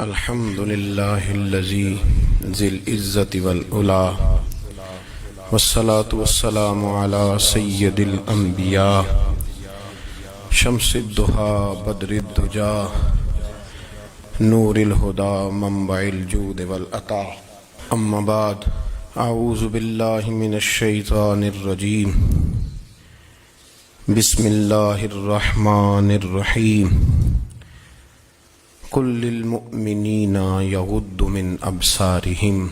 الحمد لله الذي ذي العزة والعلا والصلاة والسلام على سيد الأنبياء شمس الضحى بدر الدجى نور الهدى منبع الجود والعطاء أما بعد أعوذ بالله من الشيطان الرجيم بسم الله الرحمن الرحيم قل للمؤمنين يغضوا من أبصارهم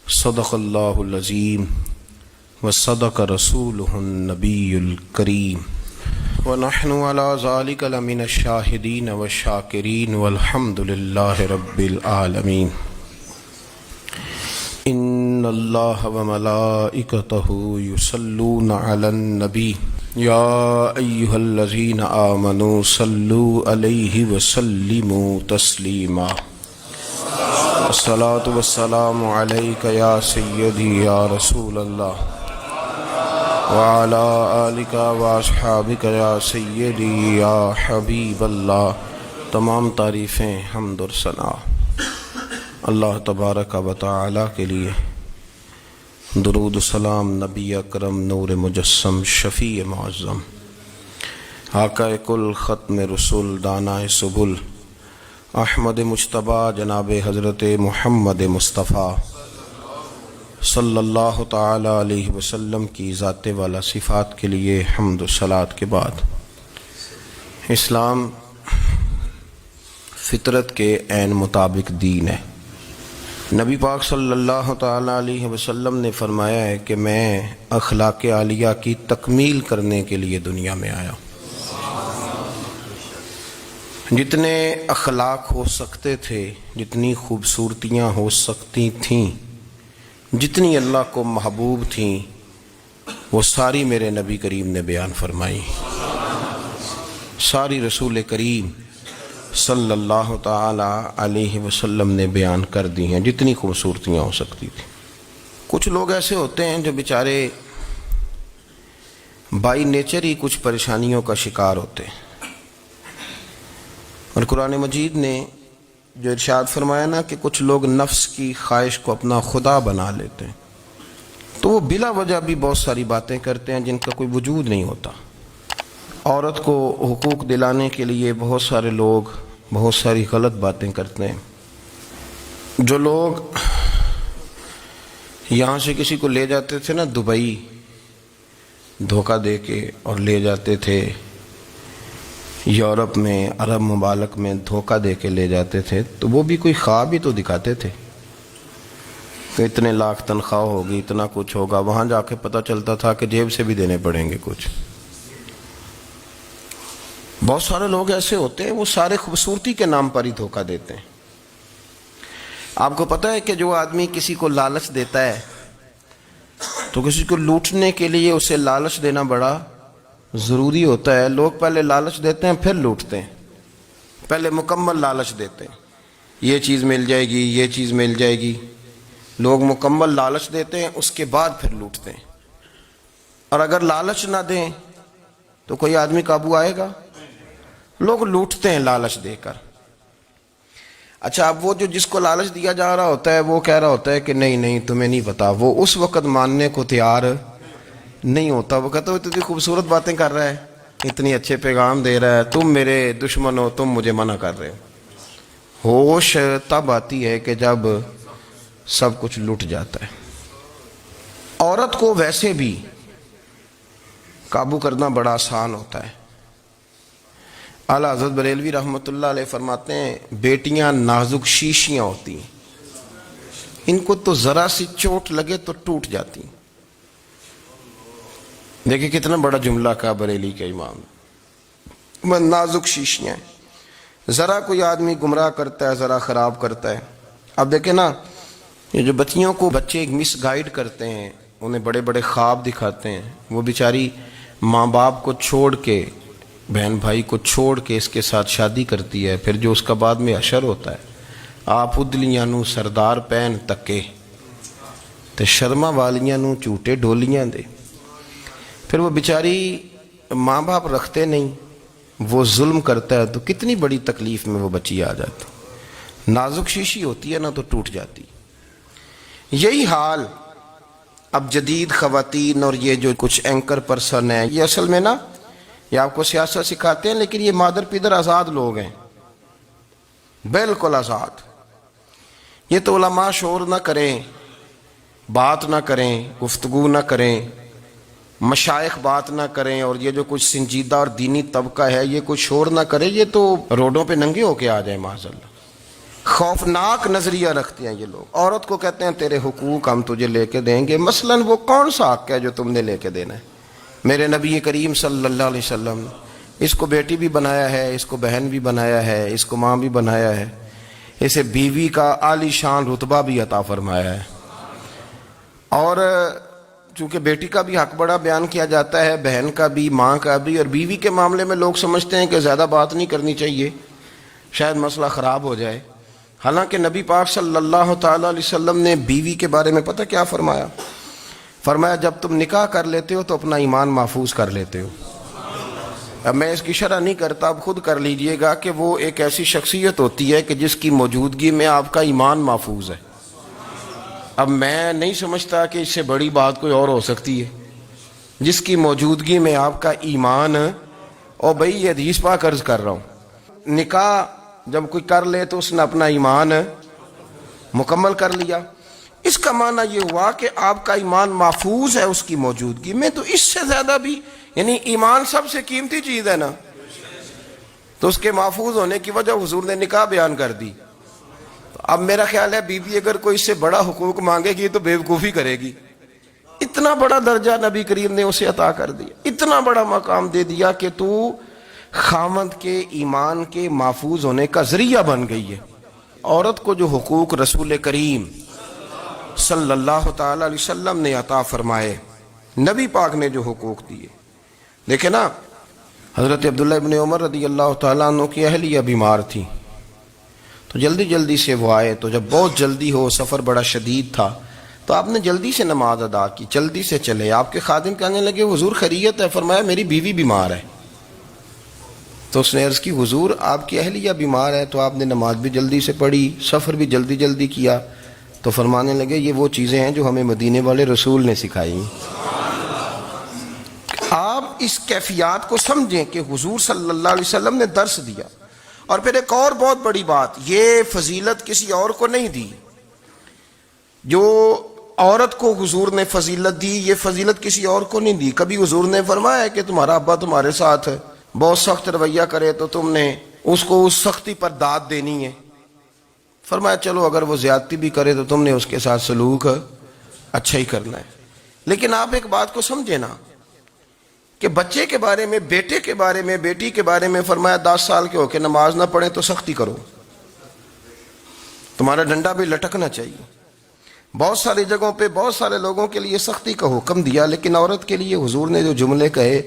صدق الله العظيم وصدق رسوله النبي الكريم ونحن على ذلك لمن الشاهدين والشاكرين والحمد لله رب العالمين إن الله وملائكته يصلون على النبي يا أيها الذين آمنوا صلوا عليه وسلموا تسليما الصلاة والسلام عليك يا سيدي يا رسول الله وعلى آلك وأصحابك يا سيدي يا حبيب الله. تمام تعریفیں حمد اور ثنا اللہ تبارک و تعالی کے لیے. درود و سلام نبی اکرم نور مجسم شفیع معظم آقا کل ختم رسول دانائے سبل احمد مجتبی جناب حضرت محمد مصطفیٰ صلی اللہ تعالی علیہ وسلم کی ذات والا صفات کے لیے حمد و صلات کے بعد، اسلام فطرت کے عین مطابق دین ہے. نبی پاک صلی اللہ تعالی علیہ وسلم نے فرمایا ہے کہ میں اخلاق عالیہ کی تکمیل کرنے کے لیے دنیا میں آیا. جتنے اخلاق ہو سکتے تھے، جتنی خوبصورتیاں ہو سکتی تھیں، جتنی اللہ کو محبوب تھیں، وہ ساری میرے نبی کریم نے بیان فرمائی. ساری رسول کریم صلی اللہ تعالی علیہ وسلم نے بیان کر دی ہیں، جتنی خوبصورتیاں ہو سکتی تھیں. کچھ لوگ ایسے ہوتے ہیں جو بیچارے بائی نیچر ہی کچھ پریشانیوں کا شکار ہوتے ہیں، اور قرآن مجید نے جو ارشاد فرمایا نا کہ کچھ لوگ نفس کی خواہش کو اپنا خدا بنا لیتے ہیں، تو وہ بلا وجہ بھی بہت ساری باتیں کرتے ہیں جن کا کوئی وجود نہیں ہوتا. عورت کو حقوق دلانے کے لیے بہت سارے لوگ بہت ساری غلط باتیں کرتے ہیں. جو لوگ یہاں سے کسی کو لے جاتے تھے نا دبئی، دھوکہ دے کے اور لے جاتے تھے یورپ میں، عرب ممالک میں دھوکہ دے کے لے جاتے تھے، تو وہ بھی کوئی خواب ہی تو دکھاتے تھے کہ اتنے لاکھ تنخواہ ہوگی، اتنا کچھ ہوگا. وہاں جا کے پتہ چلتا تھا کہ جیب سے بھی دینے پڑیں گے کچھ. بہت سارے لوگ ایسے ہوتے ہیں، وہ سارے خوبصورتی کے نام پر ہی دھوکہ دیتے ہیں. آپ کو پتہ ہے کہ جو آدمی کسی کو لالچ دیتا ہے تو کسی کو لوٹنے کے لیے اسے لالچ دینا بڑا ضروری ہوتا ہے. لوگ پہلے لالچ دیتے ہیں پھر لوٹتے ہیں. پہلے مکمل لالچ دیتے ہیں، یہ چیز مل جائے گی، یہ چیز مل جائے گی. لوگ مکمل لالچ دیتے ہیں، اس کے بعد پھر لوٹتے ہیں. اور اگر لالچ نہ دیں تو کوئی آدمی قابو آئے گا؟ لوگ لوٹتے ہیں لالچ دے کر. اچھا، اب وہ جو جس کو لالچ دیا جا رہا ہوتا ہے وہ کہہ رہا ہوتا ہے کہ نہیں نہیں تمہیں نہیں پتا، وہ اس وقت ماننے کو تیار نہیں ہوتا. وہ کہتا ہے اتنی خوبصورت باتیں کر رہا ہے، اتنی اچھے پیغام دے رہا ہے، تم میرے دشمن ہو، تم مجھے منع کر رہے ہو. ہوش تب آتی ہے کہ جب سب کچھ لٹ جاتا ہے. عورت کو ویسے بھی قابو کرنا بڑا آسان ہوتا ہے. اعلیٰ حضرت بریلوی رحمۃ اللہ علیہ فرماتے ہیں بیٹیاں نازک شیشیاں ہوتی ہیں، ان کو تو ذرا سی چوٹ لگے تو ٹوٹ جاتی. دیکھیں کتنا بڑا جملہ کہا بریلی کے امام نے. نازک شیشیاں ہیں، ذرا کوئی آدمی گمراہ کرتا ہے، ذرا خراب کرتا ہے. اب دیکھیں نا، یہ جو بچیوں کو بچے مس گائیڈ کرتے ہیں، انہیں بڑے بڑے خواب دکھاتے ہیں، وہ بیچاری ماں باپ کو چھوڑ کے، بہن بھائی کو چھوڑ کے اس کے ساتھ شادی کرتی ہے. پھر جو اس کا بعد میں حشر ہوتا ہے، آپ ادلیاں نو سردار پہن تکے تے شرما والیاں نو جھوٹے ڈولیاں دے. پھر وہ بیچاری ماں باپ رکھتے نہیں، وہ ظلم کرتا ہے تو کتنی بڑی تکلیف میں وہ بچی آ جاتی. نازک شیشی ہوتی ہے نا تو ٹوٹ جاتی. یہی حال اب جدید خواتین اور یہ جو کچھ اینکر پرسن ہیں، یہ اصل میں نا یہ آپ کو سیاست سکھاتے ہیں، لیکن یہ مادر پیدر آزاد لوگ ہیں، بالکل آزاد. یہ تو علماء شور نہ کریں، بات نہ کریں، گفتگو نہ کریں، مشائخ بات نہ کریں، اور یہ جو کچھ سنجیدہ اور دینی طبقہ ہے یہ کچھ شور نہ کرے، یہ تو روڈوں پہ ننگے ہو کے آ جائیں معاذ اللہ. خوفناک نظریہ رکھتے ہیں یہ لوگ. عورت کو کہتے ہیں تیرے حقوق ہم تجھے لے کے دیں گے. مثلاً وہ کون سا حق ہے جو تم نے لے کے دینا ہے؟ میرے نبی کریم صلی اللہ علیہ وسلم اس کو بیٹی بھی بنایا ہے، اس کو بہن بھی بنایا ہے، اس کو ماں بھی بنایا ہے، اسے بیوی کا عالی شان رتبہ بھی عطا فرمایا ہے. اور چونکہ بیٹی کا بھی حق بڑا بیان کیا جاتا ہے، بہن کا بھی، ماں کا بھی. اور بیوی کے معاملے میں لوگ سمجھتے ہیں کہ زیادہ بات نہیں کرنی چاہیے، شاید مسئلہ خراب ہو جائے. حالانکہ نبی پاک صلی اللہ تعالیٰ علیہ وسلم نے بیوی کے بارے میں پتہ کیا فرمایا؟ فرمایا جب تم نکاح کر لیتے ہو تو اپنا ایمان محفوظ کر لیتے ہو. اب میں اس کی شرح نہیں کرتا، اب خود کر لیجئے گا کہ وہ ایک ایسی شخصیت ہوتی ہے کہ جس کی موجودگی میں آپ کا ایمان محفوظ ہے. اب میں نہیں سمجھتا کہ اس سے بڑی بات کوئی اور ہو سکتی ہے، جس کی موجودگی میں آپ کا ایمان. اور بھائی یہ حدیث پاک عرض کر رہا ہوں، نکاح جب کوئی کر لے تو اس نے اپنا ایمان مکمل کر لیا. اس کا معنی یہ ہوا کہ آپ کا ایمان محفوظ ہے اس کی موجودگی میں. تو اس سے زیادہ بھی، یعنی ایمان سب سے قیمتی چیز ہے نا، تو اس کے محفوظ ہونے کی وجہ حضور نے نکاح بیان کر دی. اب میرا خیال ہے بی بی اگر کوئی اس سے بڑا حقوق مانگے گی تو بیوقوفی کرے گی. اتنا بڑا درجہ نبی کریم نے اسے عطا کر دیا، اتنا بڑا مقام دے دیا کہ تو خامد کے ایمان کے محفوظ ہونے کا ذریعہ بن گئی ہے. عورت کو جو حقوق رسول کریم صلی اللہ تعالی علیہ وسلم نے عطا فرمائے، نبی پاک نے جو حقوق دیے، دیکھیں نا، حضرت عبداللہ ابن عمر رضی اللہ تعالیٰ عنہ کی اہلیہ بیمار تھی تو جلدی جلدی سے وہ آئے. تو جب بہت جلدی ہو، سفر بڑا شدید تھا، تو آپ نے جلدی سے نماز ادا کی، جلدی سے چلے. آپ کے خادم کہنے لگے حضور خیریت ہے؟ فرمایا میری بیوی بیمار ہے. تو اس نے عرض کی حضور آپ کی اہلیہ بیمار ہے. تو آپ نے نماز بھی جلدی سے پڑھی، سفر بھی جلدی جلدی کیا. تو فرمانے لگے یہ وہ چیزیں ہیں جو ہمیں مدینے والے رسول نے سکھائی. آپ اس کیفیات کو سمجھیں کہ حضور صلی اللہ علیہ وسلم نے درس دیا. اور پھر ایک اور بہت بڑی بات، یہ فضیلت کسی اور کو نہیں دی. جو عورت کو حضور نے فضیلت دی، یہ فضیلت کسی اور کو نہیں دی. کبھی حضور نے فرمایا کہ تمہارا ابا تمہارے ساتھ بہت سخت رویہ کرے تو تم نے اس کو اس سختی پر داد دینی ہے. فرمایا چلو اگر وہ زیادتی بھی کرے تو تم نے اس کے ساتھ سلوک اچھا ہی کرنا ہے. لیکن آپ ایک بات کو سمجھے نا کہ بچے کے بارے میں، بیٹے کے بارے میں، بیٹی کے بارے میں فرمایا 10 سال کے ہو کے نماز نہ پڑھیں تو سختی کرو، تمہارا ڈنڈا بھی لٹکنا چاہیے. بہت ساری جگہوں پہ بہت سارے لوگوں کے لیے سختی کا حکم دیا، لیکن عورت کے لیے حضور نے جو جملے کہے،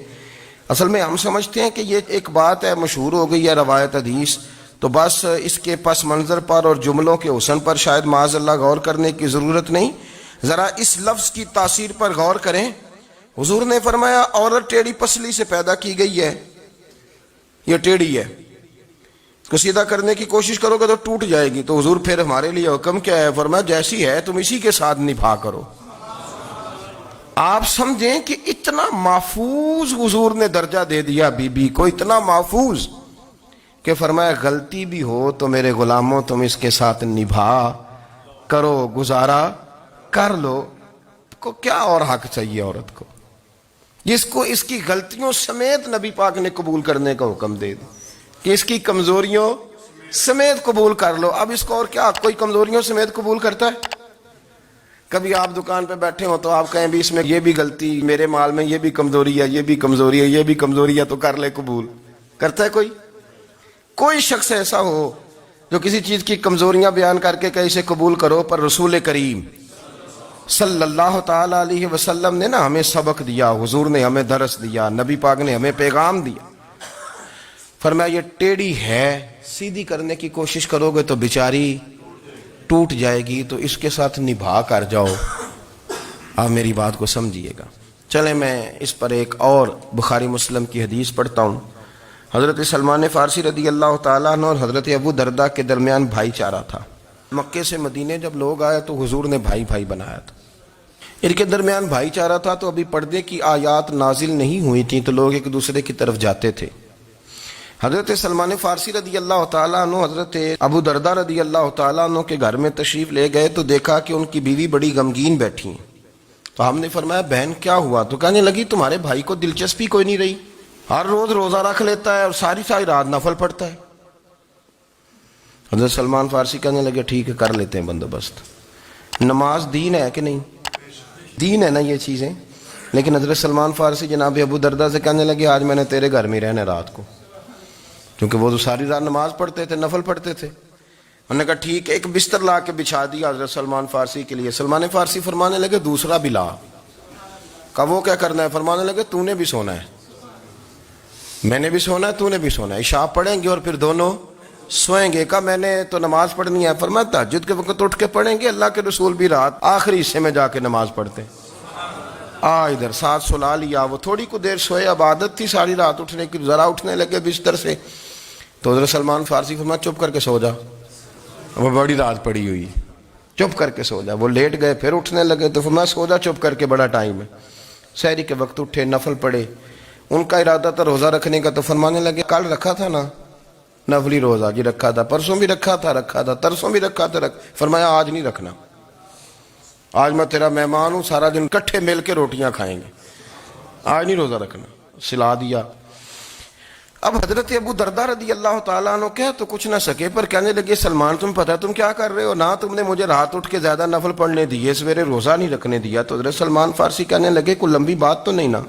اصل میں ہم سمجھتے ہیں کہ یہ ایک بات ہے، مشہور ہو گئی ہے روایت حدیث، تو بس اس کے پس منظر پر اور جملوں کے حسن پر شاید معاذ اللہ غور کرنے کی ضرورت نہیں. ذرا اس لفظ کی تاثیر پر غور کریں. حضور نے فرمایا عورت ٹیڑھی پسلی سے پیدا کی گئی ہے، یہ ٹیڑھی ہے، اس کو سیدھا کرنے کی کوشش کرو گے تو ٹوٹ جائے گی. تو حضور پھر ہمارے لیے حکم کیا ہے؟ فرمایا جیسی ہے تم اسی کے ساتھ نبھا کرو. آپ سمجھیں کہ اتنا محفوظ حضور نے درجہ دے دیا بی بی کو، اتنا محفوظ کہ فرمایا غلطی بھی ہو تو میرے غلاموں تم اس کے ساتھ نبھا کرو، گزارا کر لو. کو کیا اور حق چاہیے عورت کو جس کو اس کی غلطیوں سمیت نبی پاک نے قبول کرنے کا حکم دے دی کہ اس کی کمزوریوں سمیت قبول کر لو. اب اس کو اور کیا کوئی کمزوریوں سمیت قبول کرتا ہے؟ کبھی آپ دکان پہ بیٹھے ہو تو آپ کہیں بھی اس میں یہ بھی غلطی، میرے مال میں یہ بھی کمزوری ہے، یہ بھی کمزوری ہے، یہ بھی کمزوری ہے، تو کر لے قبول. کرتا ہے کوئی؟ کوئی شخص ایسا ہو جو کسی چیز کی کمزوریاں بیان کر کے کہ اسے قبول کرو؟ پر رسول کریم صلی اللہ تعالی علیہ وسلم نے نا ہمیں سبق دیا، حضور نے ہمیں درس دیا، نبی پاک نے ہمیں پیغام دیا. فرمایا یہ ٹیڑھی ہے، سیدھی کرنے کی کوشش کرو گے تو بیچاری ٹوٹ جائے گی، تو اس کے ساتھ نبھا کر جاؤ. آپ میری بات کو سمجھیے گا. چلیں میں اس پر ایک اور بخاری مسلم کی حدیث پڑھتا ہوں. حضرت سلمان فارسی رضی اللہ تعالیٰ عنہ اور حضرت ابو دردہ کے درمیان بھائی چارہ تھا. مکے سے مدینے جب لوگ آئے تو حضور نے بھائی بھائی بنایا تھا. ان کے درمیان بھائی چارہ تھا تو ابھی پردے کی آیات نازل نہیں ہوئی تھیں تو لوگ ایک دوسرے کی طرف جاتے تھے. حضرت سلمان فارسی رضی اللہ تعالیٰ عنہ حضرت ابو دردہ رضی اللہ تعالیٰ عنہ کے گھر میں تشریف لے گئے تو دیکھا کہ ان کی بیوی بڑی غمگین بیٹھی ہیں. تو ہم نے فرمایا بہن کیا ہوا؟ تو کہنے لگی تمہارے بھائی کو دلچسپی کوئی نہیں رہی، ہر روز روزہ رکھ لیتا ہے اور ساری ساری رات نفل پڑھتا ہے. حضرت سلمان فارسی کہنے لگے ٹھیک ہے کر لیتے ہیں بندوبست. نماز دین ہے کہ نہیں؟ دین ہے نا یہ چیزیں. لیکن حضرت سلمان فارسی جناب ابو دردہ سے کہنے لگے آج میں نے تیرے گھر میں رہنا رات کو، کیونکہ وہ تو ساری رات نماز پڑھتے تھے، نفل پڑھتے تھے. انہوں نے کہا ٹھیک ہے. ایک بستر لا کے بچھا دیا حضرت سلمان فارسی کے لیے. سلمان فارسی فرمانے لگے دوسرا بھی لا. کہا وہ کیا کرنا ہے؟ فرمانے لگے تو نے بھی سونا ہے، میں نے بھی سونا ہے، تو نے بھی سونا ہے. عشاء پڑھیں گے اور پھر دونوں سوئیں گے. کہا میں نے تو نماز پڑھنی ہے. فرمایا تہجد کے وقت اٹھ کے پڑھیں گے، اللہ کے رسول بھی رات آخری حصے میں جا کے نماز پڑھتے. ادھر ساتھ سلا لیا. وہ تھوڑی کو دیر سوئے، اب عادت تھی ساری رات اٹھنے کی. ذرا اٹھنے لگے بستر سے تو حضرت سلمان فارسی فرمایا چپ کر کے سو جا، وہ بڑی رات پڑی ہوئی، چپ کر کے سو جا. وہ لیٹ گئے، پھر اٹھنے لگے تو فرمایا سو جا چپ کر کے، بڑا ٹائم ہے. سحری کے وقت اٹھے، نفل پڑھے. ان کا ارادہ تھا روزہ رکھنے کا. تو فرمانے لگے کل رکھا تھا نا نفلی روزہ؟ جی رکھا تھا. پرسوں بھی رکھا تھا ترسوں بھی رکھا تھا. فرمایا آج نہیں رکھنا، آج میں تیرا مہمان ہوں، سارا دن کٹھے مل کے روٹیاں کھائیں گے، آج نہیں روزہ رکھنا. سلا دیا. اب حضرت ابو دردہ رضی اللہ تعالیٰ عنہ کہہ تو کچھ نہ سکے، پر کہنے لگے سلمان تم پتہ تم کیا کر رہے ہو؟ نہ تم نے مجھے رات اٹھ کے زیادہ نفل پڑھنے دیے، سویرے روزہ نہیں رکھنے دیا. تو حضرت سلمان فارسی کہنے لگے کوئی لمبی بات تو نہیں نا،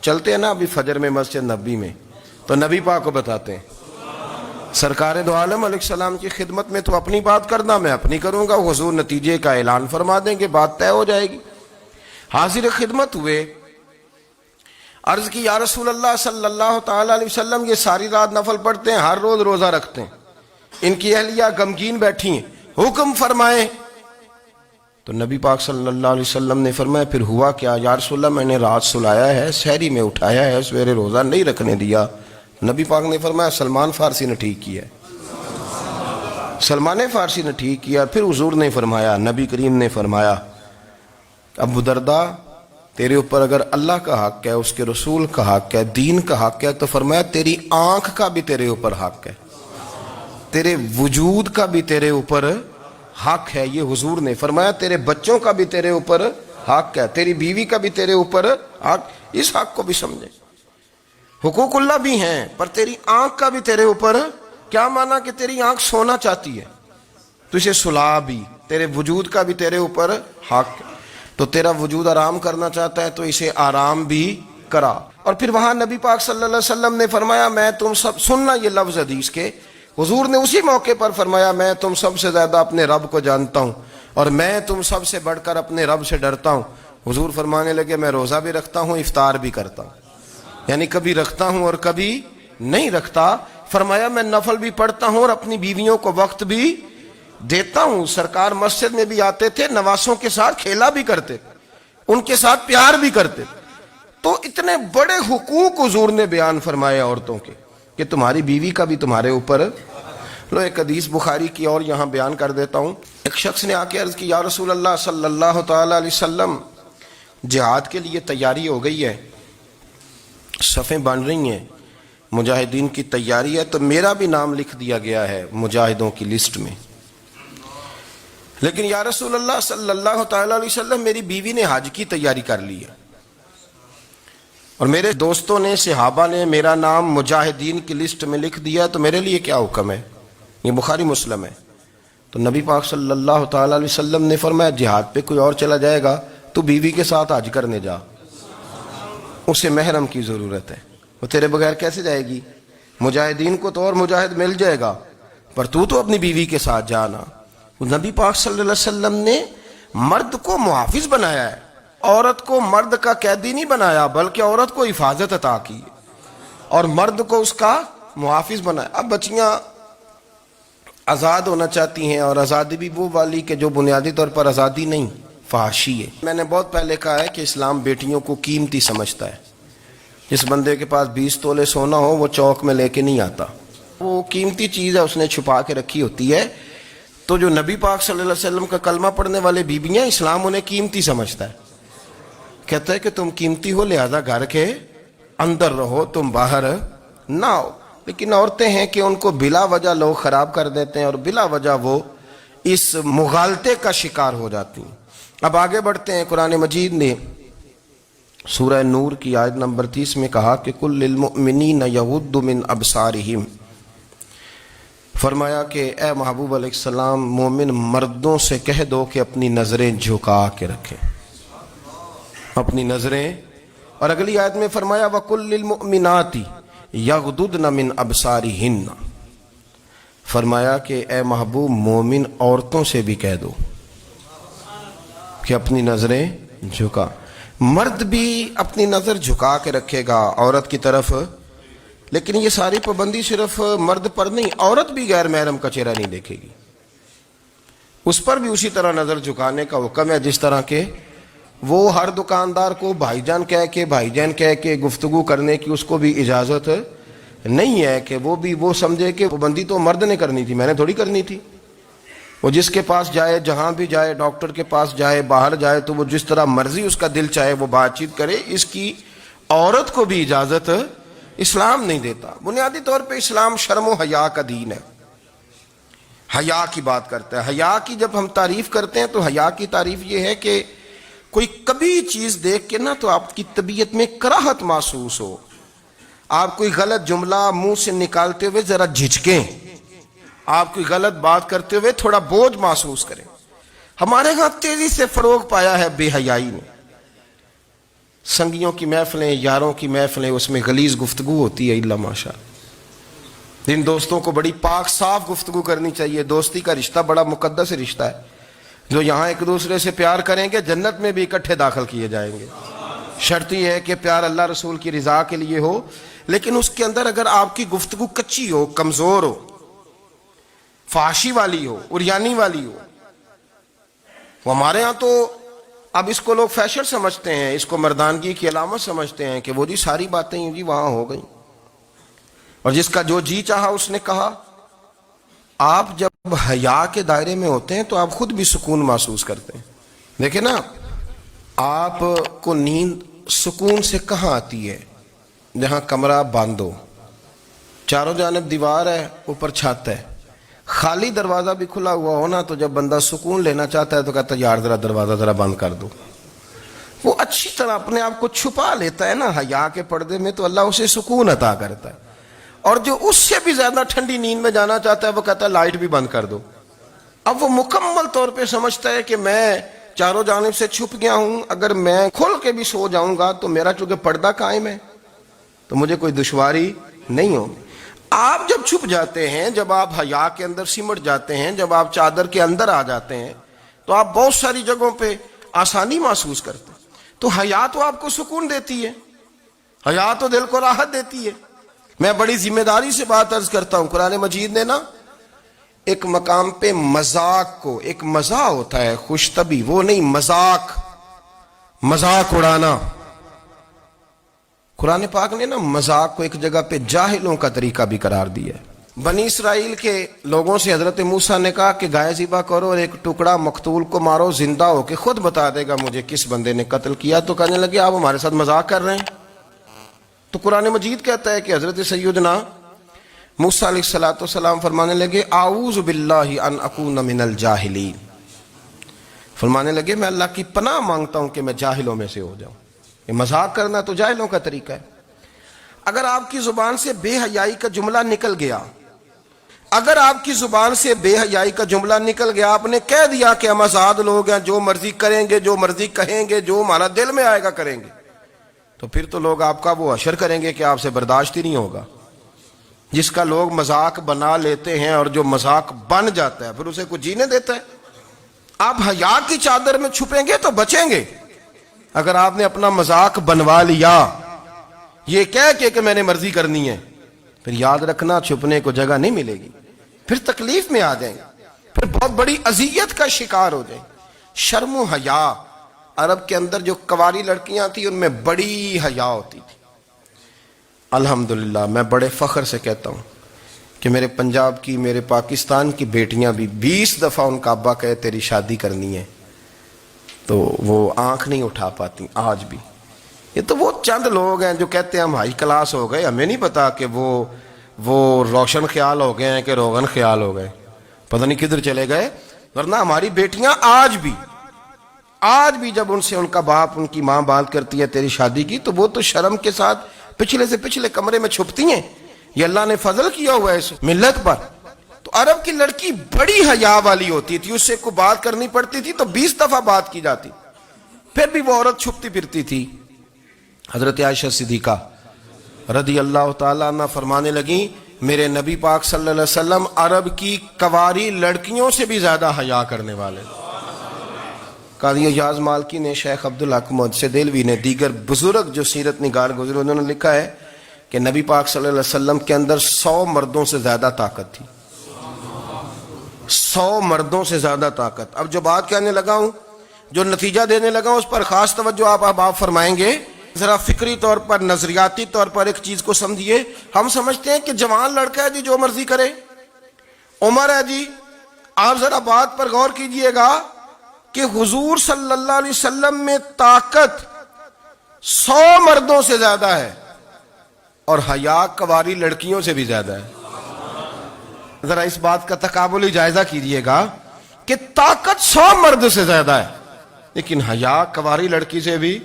چلتے ہیں نا ابھی فجر میں مسجد نبی میں تو نبی پاک کو بتاتے ہیں. سرکار دو عالم علیہ السلام کی خدمت میں تو اپنی بات کرنا، میں اپنی کروں گا. حضور نتیجے کا اعلان فرما دیں گے، بات طے ہو جائے گی. حاضر خدمت ہوئے، عرض کی یا رسول اللہ صلی اللہ تعالی علیہ وسلم یہ ساری رات نفل پڑھتے ہیں، ہر روز روزہ رکھتے ہیں، ان کی اہلیہ غمگین بیٹھی ہیں، حکم فرمائیں. تو نبی پاک صلی اللہ علیہ وسلم نے فرمایا پھر ہوا کیا؟ یا رسول اللہ میں نے رات سلایا ہے، سحری میں اٹھایا ہے، سویرے روزہ نہیں رکھنے دیا. نبی پاک نے فرمایا سلمان فارسی نے ٹھیک کیا، سلمان فارسی نے ٹھیک کیا. پھر حضور نے فرمایا، نبی کریم نے فرمایا ابو دردہ تیرے اوپر اگر اللہ کا حق ہے، اس کے رسول کا حق ہے، دین کا حق ہے، تو فرمایا تیری آنکھ کا بھی تیرے اوپر حق ہے، تیرے وجود کا بھی تیرے اوپر حق ہے. یہ حضور نے فرمایا تیرے بچوں کا بھی تیرے اوپر حق ہے، تیری بیوی کا بھی تیرے اوپر حق. اس حق کو بھی سمجھے. حقوق اللہ بھی ہیں، پر تیری آنکھ کا بھی تیرے اوپر. کیا مانا کہ تیری آنکھ سونا چاہتی ہے تو اسے سلا بھی. تیرے وجود کا بھی تیرے اوپر حق. تو تیرا وجود آرام کرنا چاہتا ہے تو اسے آرام بھی کرا. اور پھر وہاں نبی پاک صلی اللہ علیہ وسلم نے فرمایا میں تم سب، سننا یہ لفظ حدیث کے، حضور نے اسی موقع پر فرمایا میں تم سب سے زیادہ اپنے رب کو جانتا ہوں اور میں تم سب سے بڑھ کر اپنے رب سے ڈرتا ہوں. حضور فرمانے لگے میں روزہ بھی رکھتا ہوں، افطار بھی کرتا ہوں، یعنی کبھی رکھتا ہوں اور کبھی نہیں رکھتا. فرمایا میں نفل بھی پڑھتا ہوں اور اپنی بیویوں کو وقت بھی دیتا ہوں. سرکار مسجد میں بھی آتے تھے، نواسوں کے ساتھ کھیلا بھی کرتے، ان کے ساتھ پیار بھی کرتے. تو اتنے بڑے حقوق حضور نے بیان فرمائے عورتوں کے کہ تمہاری بیوی کا بھی تمہارے اوپر. لو ایک حدیث بخاری کی اور یہاں بیان کر دیتا ہوں. ایک شخص نے آ کے عرض کی یا رسول اللہ صلی اللہ تعالی علیہ وسلم جہاد کے لیے تیاری ہو گئی ہے، صفیں بن رہی ہیں، مجاہدین کی تیاری ہے، تو میرا بھی نام لکھ دیا گیا ہے مجاہدوں کی لسٹ میں، لیکن یا رسول اللہ صلی اللہ تعالی علیہ وسلم میری بیوی نے حج کی تیاری کر لی ہے اور میرے دوستوں نے، صحابہ نے میرا نام مجاہدین کی لسٹ میں لکھ دیا، تو میرے لیے کیا حکم ہے؟ یہ بخاری مسلم ہے. تو نبی پاک صلی اللہ تعالی علیہ وسلم نے فرمایا جہاد پہ کوئی اور چلا جائے گا تو بیوی کے ساتھ حج کرنے جا، اسے محرم کی ضرورت ہے، وہ تیرے بغیر کیسے جائے گی؟ مجاہدین کو تو اور مجاہد مل جائے گا، پر تو اپنی بیوی کے ساتھ جانا. نبی پاک صلی اللہ علیہ وسلم نے مرد کو محافظ بنایا ہے، عورت کو مرد کا قیدی نہیں بنایا، بلکہ عورت کو حفاظت عطا کی اور مرد کو اس کا محافظ بنایا. اب بچیاں آزاد ہونا چاہتی ہیں، اور آزادی بھی وہ والی کہ جو بنیادی طور پر آزادی نہیں، فحاشی ہے. میں نے بہت پہلے کہا ہے کہ اسلام بیٹیوں کو قیمتی سمجھتا ہے، جس بندے کے پاس 20 تولے سونا ہو وہ چوک میں لے کے نہیں آتا، وہ قیمتی چیز ہے، اس نے چھپا کے رکھی ہوتی ہے. تو جو نبی پاک صلی اللہ علیہ وسلم کا کلمہ پڑھنے والے بیبیاں، اسلام انہیں قیمتی سمجھتا ہے، کہتا ہے کہ تم قیمتی ہو لہذا گھر کے اندر رہو، تم باہر نہ ہو. لیکن عورتیں ہیں کہ ان کو بلا وجہ لوگ خراب کر دیتے ہیں اور بلا وجہ وہ اس مغالطے کا شکار ہو جاتی ہیں. اب آگے بڑھتے ہیں. قرآن مجید نے سورہ نور کی آیت نمبر 30 میں کہا کہ کل للمؤمنین یغضوا من ابصارہم، فرمایا کہ اے محبوب علیہ السلام مومن مردوں سے کہہ دو کہ اپنی نظریں جھکا کے رکھیں، اپنی نظریں. اور اگلی آیت میں فرمایا وَقُلْ لِلْمُؤْمِنَاتِ یغضضن من ابصارہن، فرمایا کہ اے محبوب مومن عورتوں سے بھی کہہ دو کہ اپنی نظریں جھکا. مرد بھی اپنی نظر جھکا کے رکھے گا عورت کی طرف، لیکن یہ ساری پابندی صرف مرد پر نہیں، عورت بھی غیر محرم کا چہرہ نہیں دیکھے گی، اس پر بھی اسی طرح نظر جھکانے کا حکم ہے جس طرح کہ وہ ہر دکاندار کو بھائی جان کہہ کے گفتگو کرنے کی اس کو بھی اجازت نہیں ہے کہ وہ بھی وہ سمجھے کہ پابندی تو مرد نے کرنی تھی، میں نے تھوڑی کرنی تھی. وہ جس کے پاس جائے، جہاں بھی جائے، ڈاکٹر کے پاس جائے، باہر جائے، تو وہ جس طرح مرضی اس کا دل چاہے وہ بات چیت کرے، اس کی عورت کو بھی اجازت اسلام نہیں دیتا. بنیادی طور پہ اسلام شرم و حیا کا دین ہے، حیا کی بات کرتا ہے. حیا کی جب ہم تعریف کرتے ہیں تو حیا کی تعریف یہ ہے کہ کوئی کبھی چیز دیکھ کے نا تو آپ کی طبیعت میں کراہت محسوس ہو، آپ کوئی غلط جملہ منہ سے نکالتے ہوئے ذرا جھجکیں، آپ کوئی غلط بات کرتے ہوئے تھوڑا بوجھ محسوس کریں. ہمارے ہاں تیزی سے فروغ پایا ہے بے حیائی نے. سنگیوں کی محفلیں، یاروں کی محفلیں، اس میں غلیظ گفتگو ہوتی ہے الا ماشاء. ان دوستوں کو بڑی پاک صاف گفتگو کرنی چاہیے. دوستی کا رشتہ بڑا مقدس رشتہ ہے، جو یہاں ایک دوسرے سے پیار کریں گے جنت میں بھی اکٹھے داخل کیے جائیں گے. شرط یہ ہے کہ پیار اللہ رسول کی رضا کے لیے ہو، لیکن اس کے اندر اگر آپ کی گفتگو کچی ہو، کمزور ہو، فحاشی والی ہو، عریانی والی ہو. وہ ہمارے ہاں تو اب اس کو لوگ فیشن سمجھتے ہیں، اس کو مردانگی کی علامت سمجھتے ہیں کہ وہ جی ساری باتیں جی وہاں ہو گئیں اور جس کا جو جی چاہا اس نے کہا. آپ جب حیا کے دائرے میں ہوتے ہیں تو آپ خود بھی سکون محسوس کرتے ہیں. دیکھیں نا، آپ کو نیند سکون سے کہاں آتی ہے؟ جہاں کمرہ بند ہو، چاروں جانب دیوار ہے، اوپر چھت ہے، خالی دروازہ بھی کھلا ہوا ہونا تو جب بندہ سکون لینا چاہتا ہے تو کہتا ہے یار ذرا دروازہ ذرا بند کر دو. وہ اچھی طرح اپنے آپ کو چھپا لیتا ہے نا حیا کے پردے میں، تو اللہ اسے سکون عطا کرتا ہے. اور جو اس سے بھی زیادہ ٹھنڈی نیند میں جانا چاہتا ہے وہ کہتا ہے لائٹ بھی بند کر دو. اب وہ مکمل طور پہ سمجھتا ہے کہ میں چاروں جانب سے چھپ گیا ہوں، اگر میں کھل کے بھی سو جاؤں گا تو میرا چونکہ پردہ قائم ہے تو مجھے کوئی دشواری نہیں ہوگی. آپ جب چھپ جاتے ہیں، جب آپ حیا کے اندر سمٹ جاتے ہیں، جب آپ چادر کے اندر آ جاتے ہیں تو آپ بہت ساری جگہوں پہ آسانی محسوس کرتے ہیں. تو حیا تو آپ کو سکون دیتی ہے، حیا تو دل کو راحت دیتی ہے. میں بڑی ذمہ داری سے بات عرض کرتا ہوں، قرآن مجید نے نا ایک مقام پہ مذاق کو، ایک مزاح ہوتا ہے خوش طبی، وہ نہیں مذاق اڑانا. قرآن پاک نے نا مذاق کو ایک جگہ پہ جاہلوں کا طریقہ بھی قرار دیا ہے. بنی اسرائیل کے لوگوں سے حضرت موسیٰ نے کہا کہ گائے ذبح کرو اور ایک ٹکڑا مقتول کو مارو، زندہ ہو کے خود بتا دے گا مجھے کس بندے نے قتل کیا. تو کہنے لگے آپ ہمارے ساتھ مذاق کر رہے ہیں. تو قرآن مجید کہتا ہے کہ حضرت سیدنا موسیٰ علیہ السلام فرمانے لگے اعوذ باللہ ان اکون من الجاہلین، فرمانے لگے میں اللہ کی پناہ مانگتا ہوں کہ میں جاہلوں میں سے ہو جاؤں. یہ مذاق کرنا تو جاہلوں کا طریقہ ہے. اگر آپ کی زبان سے بے حیائی کا جملہ نکل گیا، اگر آپ کی زبان سے بے حیائی کا جملہ نکل گیا، آپ نے کہہ دیا کہ ہم آزاد لوگ ہیں، جو مرضی کریں گے، جو مرضی کہیں گے، جو ہمارا دل میں آئے گا کریں گے، تو پھر تو لوگ آپ کا وہ حشر کریں گے کہ آپ سے برداشت ہی نہیں ہوگا. جس کا لوگ مذاق بنا لیتے ہیں اور جو مذاق بن جاتا ہے پھر اسے کوئی جینے دیتا ہے. آپ حیا کی چادر میں چھپیں گے تو بچیں گے. اگر آپ نے اپنا مذاق بنوا لیا یہ کہہ کے کہ میں نے مرضی کرنی ہے، پھر یاد رکھنا چھپنے کو جگہ نہیں ملے گی، پھر تکلیف میں آ جائیں گے، پھر بہت بڑی اذیت کا شکار ہو جائیں. شرم و حیا، عرب کے اندر جو کنواری لڑکیاں تھیں ان میں بڑی حیا ہوتی تھی. الحمدللہ میں بڑے فخر سے کہتا ہوں کہ میرے پنجاب کی، میرے پاکستان کی بیٹیاں بھی 20 دفعہ ان کا ابا کہے تیری شادی کرنی ہے تو وہ آنکھ نہیں اٹھا پاتی آج بھی۔ یہ تو وہ چند لوگ ہیں جو کہتے ہیں ہم ہائی کلاس ہو گئے، ہمیں نہیں پتا کہ وہ روشن خیال ہو گئے ہیں کہ روغن خیال ہو گئے، پتہ نہیں کدھر چلے گئے۔ ورنہ ہماری بیٹیاں آج بھی جب ان سے ان کا باپ، ان کی ماں بات کرتی ہے تیری شادی کی، تو وہ تو شرم کے ساتھ پچھلے سے پچھلے کمرے میں چھپتی ہیں۔ یہ اللہ نے فضل کیا ہوا ہے اس ملت پر۔ تو عرب کی لڑکی بڑی حیا والی ہوتی تھی، اس سے کوئی بات کرنی پڑتی تھی تو 20 دفعہ بات کی جاتی، پھر بھی وہ عورت چھپتی پھرتی تھی۔ حضرت عائشہ صدیقہ رضی اللہ تعالیٰ عنہ فرمانے لگیں میرے نبی پاک صلی اللہ علیہ وسلم عرب کی کنواری لڑکیوں سے بھی زیادہ حیا کرنے والے۔ قاضی اعجاز مالکی نے، شیخ عبدالحق محدث دہلوی نے، دیگر بزرگ جو سیرت نگار گزرے انہوں نے لکھا ہے کہ نبی پاک صلی اللہ علیہ وسلم کے اندر 100 مردوں سے زیادہ طاقت تھی، 100 مردوں سے زیادہ طاقت۔ اب جو بات کہنے لگا ہوں، جو نتیجہ دینے لگا ہوں، اس پر خاص توجہ آپ فرمائیں گے۔ ذرا فکری طور پر، نظریاتی طور پر ایک چیز کو سمجھیے۔ ہم سمجھتے ہیں کہ جوان لڑکا ہے جی جو مرضی کرے، عمر ہے جی۔ آپ ذرا بات پر غور کیجئے گا کہ حضور صلی اللہ علیہ وسلم میں طاقت 100 مردوں سے زیادہ ہے اور حیا کنواری لڑکیوں سے بھی زیادہ ہے۔ ذرا اس بات کا تقابلی جائزہ کیجئے گا کہ طاقت 100 مرد سے زیادہ ہے لیکن حیا کنواری لڑکی سے بھی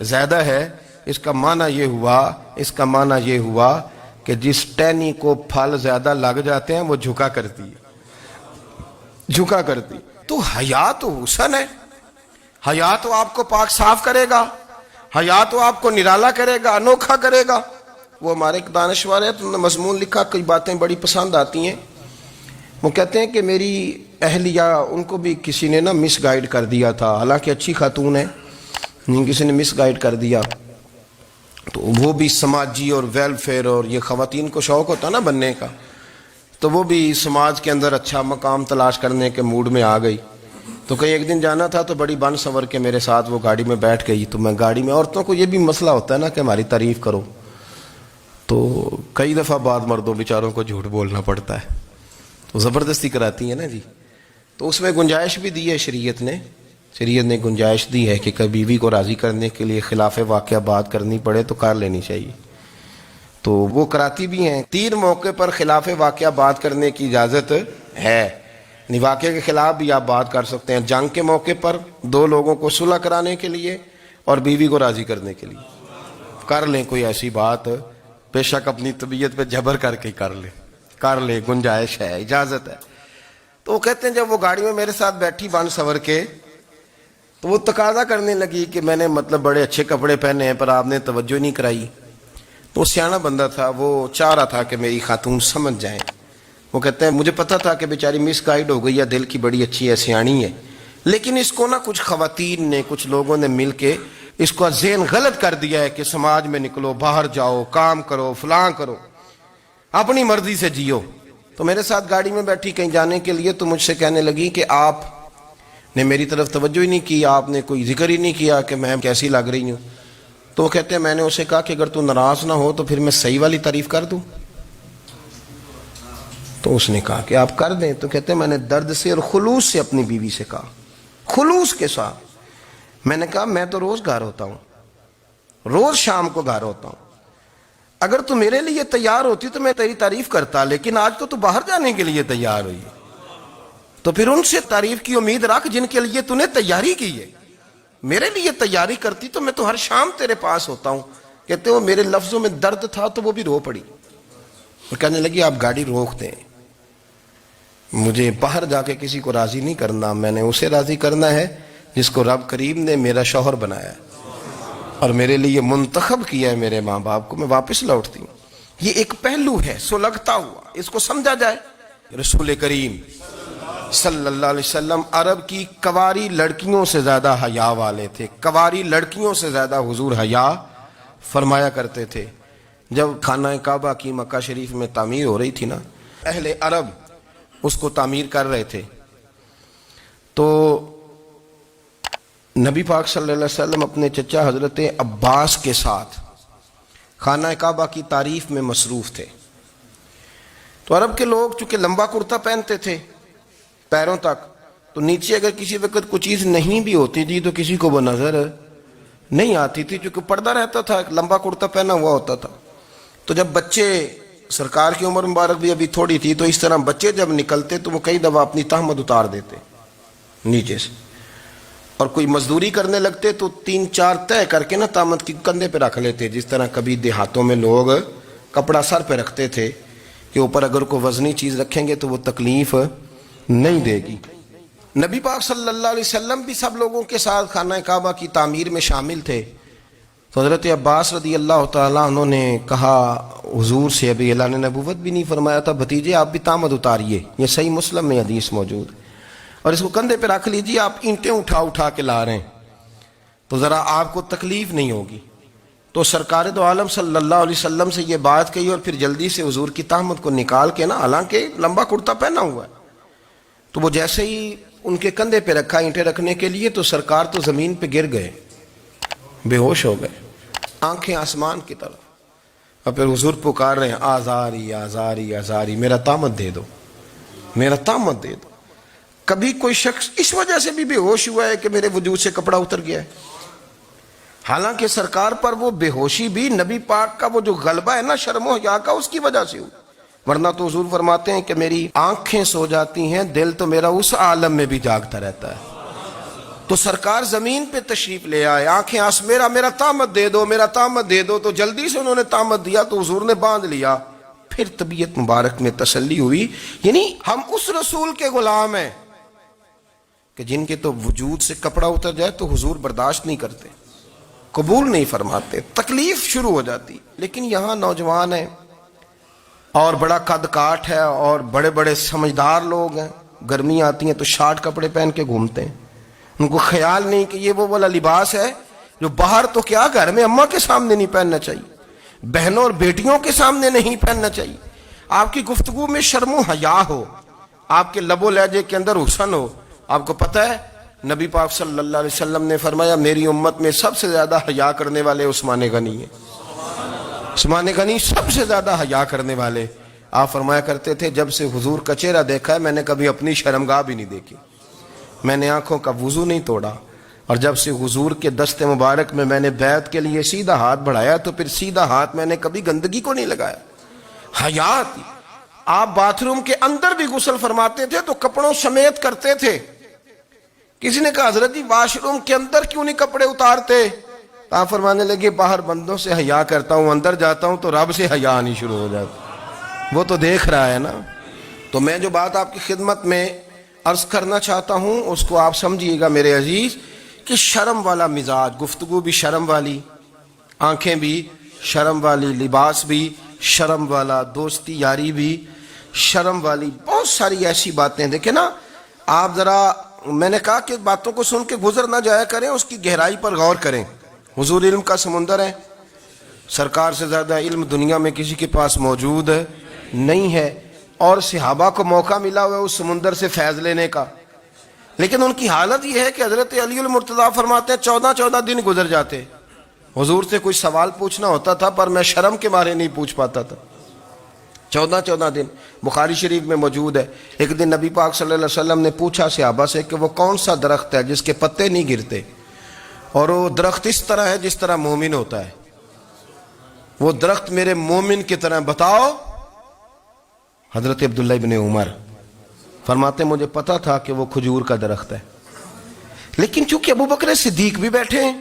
زیادہ ہے۔ اس کا معنی یہ ہوا کہ جس ٹہنی کو پھل زیادہ لگ جاتے ہیں وہ جھکا کرتی۔ تو حیا تو حسن ہے، حیا تو آپ کو پاک صاف کرے گا، حیا تو آپ کو نرالا کرے گا، انوکھا کرے گا۔ وہ ہمارے ایک دانشور ہے، تو مضمون لکھا، کئی باتیں بڑی پسند آتی ہیں۔ وہ کہتے ہیں کہ میری اہلیہ، ان کو بھی کسی نے مس گائیڈ کر دیا تھا، حالانکہ اچھی خاتون ہے، کسی نے مس گائیڈ کر دیا۔ تو وہ بھی سماجی اور ویلفیئر، اور یہ خواتین کو شوق ہوتا نا بننے کا، تو وہ بھی سماج کے اندر اچھا مقام تلاش کرنے کے موڈ میں آ گئی۔ تو کہیں ایک دن جانا تھا تو بڑی بن سنور کے میرے ساتھ وہ گاڑی میں بیٹھ گئی۔ تو میں گاڑی میں، عورتوں کو یہ بھی مسئلہ ہوتا ہے نا کہ ہماری تعریف کرو، تو کئی دفعہ بعد مردوں بیچاروں کو جھوٹ بولنا پڑتا ہے، تو زبردستی کراتی ہے نا جی۔ تو اس میں گنجائش بھی دی ہے شریعت نے گنجائش دی ہے کہ کبھی بیوی کو راضی کرنے کے لیے خلاف واقعہ بات کرنی پڑے تو کر لینی چاہیے، تو وہ کراتی بھی ہیں۔ 3 موقع پر خلاف واقعہ بات کرنے کی اجازت ہے، یعنی واقعے کے خلاف بھی آپ بات کر سکتے ہیں۔ جنگ کے موقع پر 2 لوگوں کو صلح کرانے کے لیے اور بیوی کو راضی کرنے کے لیے کر لیں کوئی ایسی بات، بے شک اپنی طبیعت پہ جبر کر کے کر لیں، گنجائش ہے، اجازت ہے۔ تو وہ کہتے ہیں جب وہ گاڑی میں میرے ساتھ بیٹھی بن سنور کے، تو وہ تقاضا کرنے لگی کہ میں نے بڑے اچھے کپڑے پہنے ہیں پر آپ نے توجہ نہیں کرائی۔ تو سیاںا بندہ تھا، وہ چاہ رہا تھا کہ میری خاتون سمجھ جائیں۔ وہ کہتے ہیں مجھے پتا تھا کہ بیچاری مس گائیڈ ہو گئی ہے، دل کی بڑی اچھی ہے، سیاਣੀ ہے، لیکن اس کو کچھ خواتین نے، کچھ لوگوں نے مل کے اس کو ذہن غلط کر دیا ہے کہ سماج میں نکلو، باہر جاؤ، کام کرو، فلاں کرو، اپنی مرضی سے جیو۔ تو میرے ساتھ گاڑی میں بیٹھی کہیں جانے کے لیے، تو مجھ سے کہنے لگی کہ آپ نے میری طرف توجہ ہی نہیں کی، آپ نے کوئی ذکر ہی نہیں کیا کہ میں کیسی لگ رہی ہوں۔ تو وہ کہتے ہیں میں نے اسے کہا کہ اگر تو ناراض نہ ہو تو پھر میں صحیح والی تعریف کر دوں۔ تو اس نے کہا کہ آپ کر دیں۔ تو کہتے ہیں میں نے درد سے اور خلوص سے اپنی بیوی سے کہا، خلوص کے ساتھ میں نے کہا میں تو روز گھر ہوتا ہوں، روز شام کو گھر ہوتا ہوں، اگر تو میرے لیے تیار ہوتی تو میں تیری تعریف کرتا، لیکن آج تو باہر جانے کے لیے تیار ہوئی، تو پھر ان سے تعریف کی امید رکھ جن کے لیے تو نے تیاری کی ہے۔ میرے لیے تیاری کرتی تو میں تو ہر شام تیرے پاس ہوتا ہوں۔ کہتے وہ میرے لفظوں میں درد تھا تو وہ بھی رو پڑی، اور کہنے لگی آپ گاڑی روک دیں، مجھے باہر جا کے کسی کو راضی نہیں کرنا، میں نے اسے راضی کرنا ہے جس کو رب کریم نے میرا شوہر بنایا ہے اور میرے لیے منتخب کیا ہے میرے ماں باپ کو، میں واپس لوٹتی ہوں۔ یہ ایک پہلو ہے سلگتا ہوا، اس کو سمجھا جائے۔ رسول کریم صلی اللہ علیہ وسلم عرب کی کنواری لڑکیوں سے زیادہ حیا والے تھے، کنواری لڑکیوں سے زیادہ حضور حیا فرمایا کرتے تھے۔ جب خانہ کعبہ کی مکہ شریف میں تعمیر ہو رہی تھی نا، اہل عرب اس کو تعمیر کر رہے تھے، تو نبی پاک صلی اللہ علیہ وسلم اپنے چچا حضرت عباس کے ساتھ خانہ کعبہ کی تعریف میں مصروف تھے. تو عرب کے لوگ چونکہ لمبا کرتا پہنتے تھے پیروں تک، تو نیچے اگر کسی وقت کوئی چیز نہیں بھی ہوتی تھی تو کسی کو وہ نظر نہیں آتی تھی، چونکہ پردہ رہتا تھا، ایک لمبا کرتا پہنا ہوا ہوتا تھا. تو جب بچے، سرکار کی عمر مبارک بھی ابھی تھوڑی تھی، تو اس طرح بچے جب نکلتے تو وہ کئی دفعہ اپنی تہمت اتار دیتے نیچے سے، اور کوئی مزدوری کرنے لگتے تو 3-4 طے کر کے نا تہمت کی کندھے پہ رکھ لیتے، جس طرح کبھی دیہاتوں میں لوگ کپڑا سر پہ رکھتے تھے کہ اوپر اگر کوئی وزنی چیز رکھیں گے تو وہ تکلیف نہیں دے گی. نبی پاک صلی اللہ علیہ وسلم بھی سب لوگوں کے ساتھ خانہ کعبہ کی تعمیر میں شامل تھے. تو حضرت عباس رضی اللہ تعالیٰ عنہ نے کہا حضور سے، ابھی اللہ نے نبوت بھی نہیں فرمایا تھا، بھتیجے آپ بھی تہمت اتاریے، یہ صحیح مسلم میں حدیث موجود، اور اس کو کندھے پہ رکھ لیجیے، آپ اینٹیں اٹھا اٹھا کے لا رہے ہیں تو ذرا آپ کو تکلیف نہیں ہوگی. تو سرکار دو عالم صلی اللہ علیہ وسلم سے یہ بات کہی، اور پھر جلدی سے حضور کی تہمت کو نکال کے نا، حالانکہ لمبا کرتا پہنا ہوا ہے، تو وہ جیسے ہی ان کے کندھے پہ رکھا اینٹیں رکھنے کے لیے، تو سرکار تو زمین پہ گر گئے، بے ہوش ہو گئے، آنکھیں آسمان کی طرف، اور پھر حضور پکار رہے ہیں آزاری آزاری آزاری، میرا تہمت دے دو، میرا تہمت دے دو. کبھی کوئی شخص اس وجہ سے بھی بے ہوش ہوا ہے کہ میرے وجود سے کپڑا اتر گیا ہے؟ حالانکہ سرکار پر وہ بے ہوشی بھی نبی پاک کا وہ جو غلبہ ہے نا شرم و حیا کا، اس کی وجہ سے ہوئی، ورنہ تو حضور فرماتے ہیں کہ میری آنکھیں سو جاتی ہیں، دل تو میرا اس عالم میں بھی جاگتا رہتا ہے. تو سرکار زمین پہ تشریف لے آئے، آنکھیں میرا تہمت دے دو، میرا تہمت دے دو. تو جلدی سے انہوں نے تہمت دیا تو حضور نے باندھ لیا. پھر طبیعت مبارک میں تسلی ہوئی، یعنی ہم اس رسول کے غلام ہیں کہ جن کے تو وجود سے کپڑا اتر جائے تو حضور برداشت نہیں کرتے، قبول نہیں فرماتے، تکلیف شروع ہو جاتی. لیکن یہاں نوجوان ہیں اور بڑا قد کاٹ ہے اور بڑے بڑے سمجھدار لوگ ہیں، گرمی آتی ہیں تو شارٹ کپڑے پہن کے گھومتے ہیں، ان کو خیال نہیں کہ یہ وہ والا لباس ہے جو باہر تو کیا گھر میں اماں کے سامنے نہیں پہننا چاہیے، بہنوں اور بیٹیوں کے سامنے نہیں پہننا چاہیے. آپ کی گفتگو میں شرم و حیا ہو، آپ کے لب و لہجے کے اندر حسن ہو. آپ کو پتہ ہے نبی پاک صلی اللہ علیہ وسلم نے فرمایا میری امت میں سب سے زیادہ حیا کرنے والے عثمان غنی ہیں. عثمان غنی سب سے زیادہ حیا کرنے والے. آپ فرمایا کرتے تھے جب سے حضور کا چہرہ دیکھا ہے میں نے کبھی اپنی شرمگاہ بھی نہیں دیکھی، میں نے آنکھوں کا وضو نہیں توڑا، اور جب سے حضور کے دست مبارک میں نے بیعت کے لیے سیدھا ہاتھ بڑھایا تو پھر سیدھا ہاتھ میں نے کبھی گندگی کو نہیں لگایا. حیات. آپ باتھ روم کے اندر بھی غسل فرماتے تھے تو کپڑوں سمیت کرتے تھے. کسی نے کہا حضرت جی واش روم کے اندر کیوں نہیں کپڑے اتارتے؟ آپ فرمانے لگے باہر بندوں سے حیا کرتا ہوں، اندر جاتا ہوں تو رب سے حیا آنی شروع ہو جاتی، وہ تو دیکھ رہا ہے نا. تو میں جو بات آپ کی خدمت میں عرض کرنا چاہتا ہوں اس کو آپ سمجھیے گا میرے عزیز، کہ شرم والا مزاج، گفتگو بھی شرم والی، آنکھیں بھی شرم والی، لباس بھی شرم والا، دوستی یاری بھی شرم والی، بہت ساری ایسی باتیں. دیکھیں نا آپ ذرا، میں نے کہا کہ باتوں کو سن کے گزر نہ جایا کریں، اس کی گہرائی پر غور کریں. حضور علم کا سمندر ہے، سرکار سے زیادہ علم دنیا میں کسی کے پاس موجود نہیں ہے، اور صحابہ کو موقع ملا ہوا ہے اس سمندر سے فیض لینے کا. لیکن ان کی حالت یہ ہے کہ حضرت علی المرتضیٰ فرماتے ہیں 14 دن گزر جاتے، حضور سے کوئی سوال پوچھنا ہوتا تھا پر میں شرم کے مارے نہیں پوچھ پاتا تھا. 14 دن بخاری شریف میں موجود ہے. ایک دن نبی پاک صلی اللہ علیہ وسلم نے پوچھا صحابہ سے کہ وہ کون سا درخت ہے جس کے پتے نہیں گرتے، اور وہ درخت اس طرح ہے جس طرح مومن ہوتا ہے، وہ درخت میرے مومن کی طرح بتاؤ. حضرت عبداللہ ابن عمر فرماتے مجھے پتا تھا کہ وہ کھجور کا درخت ہے، لیکن چونکہ ابو بکر صدیق بھی بیٹھے ہیں،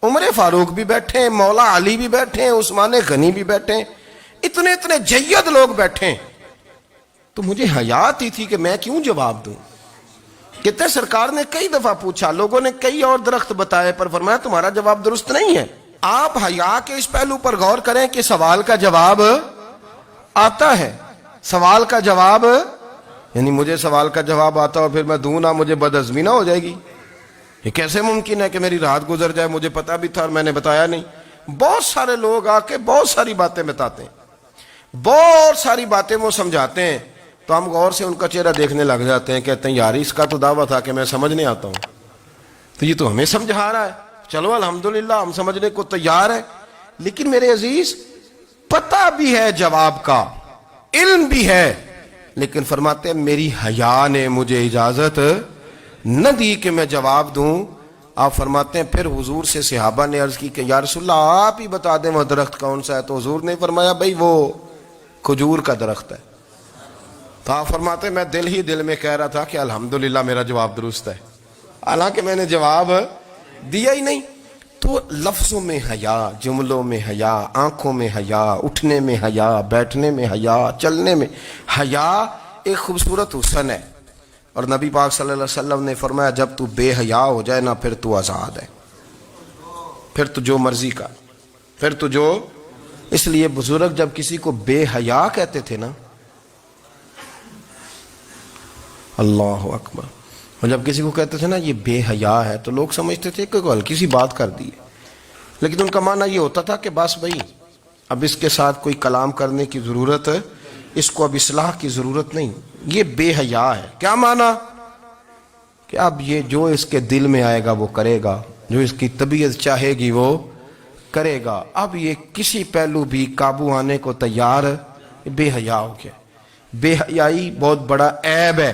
عمر فاروق بھی بیٹھے ہیں، مولا علی بھی بیٹھے ہیں، عثمان غنی بھی بیٹھے ہیں، اتنے جید لوگ بیٹھے ہیں، تو مجھے حیا آتی تھی کہ میں کیوں جواب دوں. کہتے سرکار نے کئی دفعہ پوچھا، لوگوں نے کئی اور درخت بتائے، پر فرمایا تمہارا جواب درست نہیں ہے. آپ حیا کے اس پہلو پر غور کریں کہ سوال کا جواب آتا ہے. سوال کا جواب، یعنی مجھے سوال کا جواب آتا اور پھر میں دوں نہ، مجھے بدعزمی نہ ہو جائے گی؟ یہ کیسے ممکن ہے کہ میری رات گزر جائے، مجھے پتا بھی تھا اور میں نے بتایا نہیں؟ بہت سارے لوگ آ کے بہت ساری باتیں بتاتے ہیں، بہت ساری باتیں وہ سمجھاتے ہیں، تو ہم غور سے ان کا چہرہ دیکھنے لگ جاتے ہیں، کہتے ہیں یار اس کا تو دعویٰ تھا کہ میں سمجھنے آتا ہوں، تو یہ تو ہمیں سمجھا رہا ہے. چلو الحمدللہ ہم سمجھنے کو تیار ہیں. لیکن میرے عزیز پتہ بھی ہے جواب کا، علم بھی ہے، لیکن فرماتے ہیں میری حیا نے مجھے اجازت نہ دی کہ میں جواب دوں۔ آپ فرماتے ہیں پھر حضور سے صحابہ نے عرض کی کہ یا رسول اللہ آپ ہی بتا دیں وہ درخت کون سا ہے، تو حضور نے فرمایا بھئی وہ کھجور کا درخت ہے۔ تو آپ فرماتے ہیں میں دل میں کہہ رہا تھا کہ الحمدللہ میرا جواب درست ہے، حالانکہ میں نے جواب دیا ہی نہیں۔ تو لفظوں میں حیا، جملوں میں حیا، آنکھوں میں حیا، اٹھنے میں حیا، بیٹھنے میں حیا، چلنے میں حیا ایک خوبصورت حسن ہے۔ اور نبی پاک صلی اللہ علیہ وسلم نے فرمایا جب تو بے حیا ہو جائے نا پھر تو آزاد ہے، پھر تو جو مرضی کا، پھر تو جو۔ اس لیے بزرگ جب کسی کو بے حیا کہتے تھے نا، اللہ اکبر، اور جب کسی کو کہتے تھے نا یہ بے حیا ہے تو لوگ سمجھتے تھے کہ کوئی ہلکی سی بات کر دی ہے، لیکن ان کا معنی یہ ہوتا تھا کہ بس بھائی اب اس کے ساتھ کوئی کلام کرنے کی ضرورت ہے، اس کو اب اصلاح کی ضرورت نہیں، یہ بے حیا ہے۔ کیا معنی؟ کہ اب یہ جو اس کے دل میں آئے گا وہ کرے گا، جو اس کی طبیعت چاہے گی وہ کرے گا، اب یہ کسی پہلو بھی قابو آنے کو تیار بے حیا ہو گیا۔ بے حیائی بہت بڑا عیب ہے،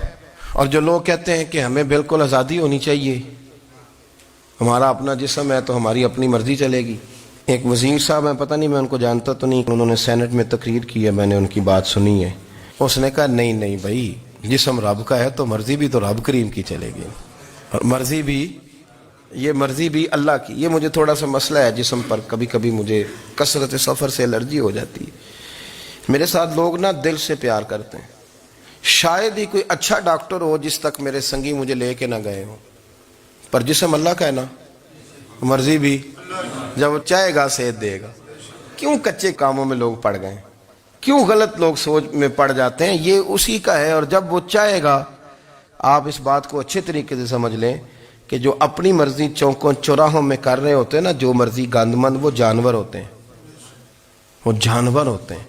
اور جو لوگ کہتے ہیں کہ ہمیں بالکل آزادی ہونی چاہیے، ہمارا اپنا جسم ہے تو ہماری اپنی مرضی چلے گی۔ ایک وزیر صاحب ہیں، پتہ نہیں میں ان کو جانتا تو نہیں، انہوں نے سینٹ میں تقریر کی ہے، میں نے ان کی بات سنی ہے۔ اس نے کہا نہیں بھائی، جسم رب کا ہے تو مرضی بھی تو رب کریم کی چلے گی، اور مرضی بھی اللہ کی۔ یہ مجھے تھوڑا سا مسئلہ ہے جسم پر، کبھی کبھی مجھے کثرت سفر سے الرجی ہو جاتی ہے۔ میرے ساتھ لوگ نا دل سے پیار کرتے ہیں، شاید ہی کوئی اچھا ڈاکٹر ہو جس تک میرے سنگی مجھے لے کے نہ گئے ہوں، پر جسم اللہ کا ہے نا، مرضی بھی جب وہ چاہے گا صحت دے گا۔ کیوں کچے کاموں میں لوگ پڑ گئے، کیوں غلط لوگ سوچ میں پڑ جاتے ہیں؟ یہ اسی کا ہے، اور جب وہ چاہے گا، آپ اس بات کو اچھے طریقے سے سمجھ لیں کہ جو اپنی مرضی چوکوں چوراہوں میں کر رہے ہوتے ہیں نا، جو مرضی گاندمند، وہ جانور ہوتے ہیں، وہ جانور ہوتے ہیں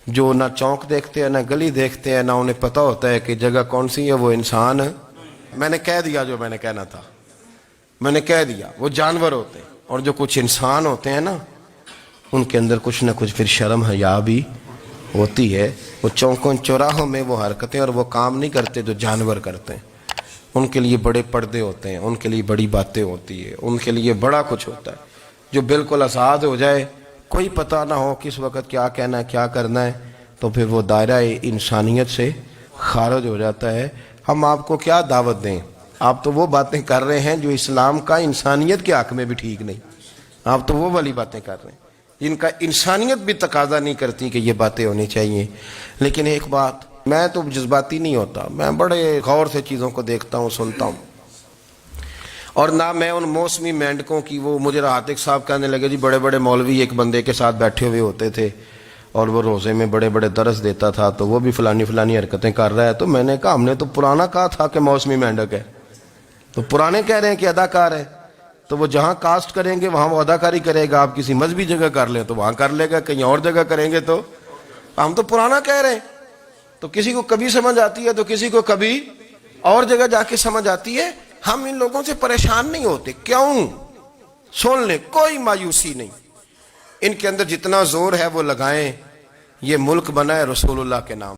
جو نہ چونک دیکھتے ہیں، نہ گلی دیکھتے ہیں، نہ انہیں پتہ ہوتا ہے کہ جگہ کون سی ہے۔ وہ انسان، میں نے کہہ دیا جو میں نے کہنا تھا، میں نے کہہ دیا، وہ جانور ہوتے ہیں۔ اور جو کچھ انسان ہوتے ہیں نا، ان کے اندر کچھ نہ کچھ پھر شرم حیا بھی ہوتی ہے۔ وہ چوکوں چوراہوں میں وہ حرکتیں اور وہ کام نہیں کرتے جو جانور کرتے ہیں۔ ان کے لیے بڑے پردے ہوتے ہیں، ان کے لیے بڑی باتیں ہوتی ہے، ان کے لیے بڑا کچھ ہوتا ہے۔ جو بالکل آزاد ہو جائے، کوئی پتہ نہ ہو کس وقت کیا کہنا ہے، کیا کرنا ہے، تو پھر وہ دائرہ انسانیت سے خارج ہو جاتا ہے۔ ہم آپ کو کیا دعوت دیں؟ آپ تو وہ باتیں کر رہے ہیں جو اسلام کا انسانیت کے حق میں بھی ٹھیک نہیں، آپ تو وہ والی باتیں کر رہے ہیں جن کا انسانیت بھی تقاضا نہیں کرتی کہ یہ باتیں ہونی چاہیے۔ لیکن ایک بات، میں تو جذباتی نہیں ہوتا، میں بڑے غور سے چیزوں کو دیکھتا ہوں، سنتا ہوں، اور نہ میں ان موسمی مینڈکوں کی۔ وہ مجھے عاتق صاحب کہنے لگے جی بڑے بڑے مولوی ایک بندے کے ساتھ بیٹھے ہوئے ہوتے تھے اور وہ روزے میں بڑے بڑے درس دیتا تھا، تو وہ بھی فلانی حرکتیں کر رہا ہے۔ تو میں نے کہا ہم نے تو پرانا کہا تھا کہ موسمی مینڈک ہے، تو پرانے کہہ رہے ہیں کہ اداکار ہے، تو وہ جہاں کاسٹ کریں گے وہاں وہ اداکاری کرے گا۔ آپ کسی مذہبی جگہ کر لیں تو وہاں کر لے گا، کہیں اور جگہ کریں گے تو ہم تو پرانا کہہ رہے ہیں۔ تو کسی کو کبھی سمجھ آتی ہے تو کسی کو کبھی اور جگہ جا کے سمجھ آتی ہے۔ ہم ان لوگوں سے پریشان نہیں ہوتے، کیوں؟ سن لیں، کوئی مایوسی نہیں، ان کے اندر جتنا زور ہے وہ لگائیں۔ یہ ملک بنا ہے رسول اللہ کے نام